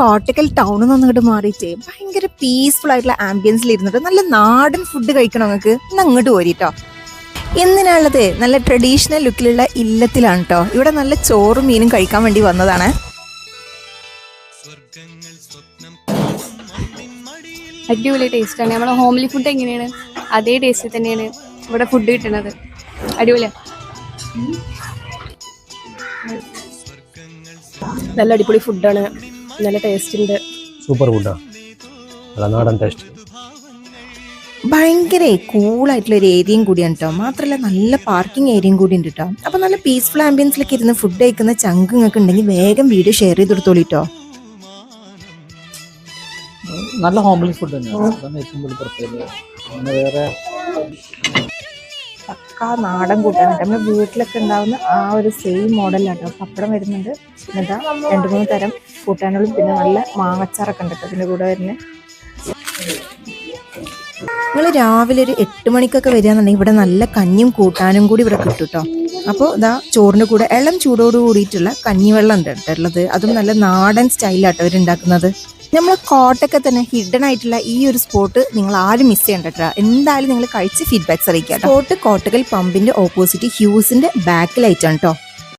കോട്ടക്കൽ ടൗണിൽ നിന്ന് അങ്ങോട്ട് മാറിയിട്ടേ ഭയങ്കര പീസ്ഫുൾ ആയിട്ടുള്ള ആംബിയൻസിൽ ഇരുന്നിട്ട് നല്ല നാടൻ ഫുഡ് കഴിക്കണം നിങ്ങൾക്ക് ഇന്ന് അങ്ങോട്ട് പോരിട്ടോ. എന്തിനാണുള്ളത്? നല്ല ട്രഡീഷണൽ ലുക്കിലുള്ള ഇല്ലത്തിലാണ് കേട്ടോ. ഇവിടെ നല്ല ചോറും മീനും കഴിക്കാൻ വേണ്ടി വന്നതാണ്. അടിപൊളി ടേസ്റ്റാണ്. നമ്മുടെ ഹോംലി ഫുഡ് എങ്ങനെയാണ് അതേ ടേസ്റ്റ് തന്നെയാണ് ഇവിടെ ഫുഡ് കിട്ടുന്നത്. അടിപൊളിയാണ്. നല്ല അടിപൊളി ഫുഡാണ്, നല്ല ടേസ്റ്റ് ഉണ്ട്. സൂപ്പർ ഫുഡാണ്, നല്ല നാടൻ ടേസ്റ്റ്. ഭയങ്കര കൂളായിട്ടുള്ള ഒരു ഏരിയയും കൂടിയാണ് കേട്ടോ. മാത്രമല്ല നല്ല പാർക്കിംഗ് ഏരിയയും കൂടി ഉണ്ട് കേട്ടോ. അപ്പോൾ നല്ല പീസ്ഫുൾ ആംബിയൻസിലൊക്കെ ഇരുന്ന് ഫുഡ് കഴിക്കുന്ന ചങ്ക് നിങ്ങൾക്ക് ഉണ്ടെങ്കിൽ വേഗം വീഡിയോ ഷെയർ ചെയ്ത് കൊടുത്തോളൂ കേട്ടോ. നല്ല ഹോംലി ഫുഡ് തന്നെയാണ്, അതാണ് ഏറ്റവും വലിയ പ്രത്യേകത. അങ്ങനെ വേറെ പക്കാ നാടൻ കൂട്ടാനായിട്ട് നമ്മുടെ വീട്ടിലൊക്കെ ഉണ്ടാവുന്ന ആ ഒരു സെയിം മോഡലാട്ടോ. പപ്പടം വരുന്നുണ്ട്, എന്നിട്ടാ 2-3 തരം കൂട്ടാനുകളും പിന്നെ നല്ല മാങ്ങച്ചാറൊക്കെ ഉണ്ട് കേട്ടോ അതിൻ്റെ കൂടെ വരുന്നത്. നിങ്ങൾ രാവിലെ ഒരു 8 മണിക്കൊക്കെ വരികയാണെന്നുണ്ടെങ്കിൽ ഇവിടെ നല്ല കഞ്ഞിയും കൂട്ടാനും കൂടി ഇവിടെ കിട്ടും കേട്ടോ. അപ്പോൾ ഇതാ ചോറിൻ്റെ കൂടെ ഇളം ചൂടോട് കൂടിയിട്ടുള്ള കഞ്ഞിവെള്ളം ഉണ്ട് ഉള്ളത്. അതും നല്ല നാടൻ സ്റ്റൈലാട്ടോ അവരുണ്ടാക്കുന്നത്. നമ്മൾ കോട്ടയൊക്കെ തന്നെ ഹിഡൻ ആയിട്ടുള്ള ഈ ഒരു സ്പോട്ട് നിങ്ങൾ ആരും മിസ് ചെയ്യണ്ട കേട്ടോ. എന്തായാലും നിങ്ങൾ കഴിച്ച് ഫീഡ്ബാക്ക്സ് അറിയിക്കാം. സ്പോട്ട് കോട്ടക്കൽ പമ്പിന്റെ ഓപ്പോസിറ്റ് ഹ്യൂസിന്റെ ബാക്കിലായിട്ടാണ് കേട്ടോ.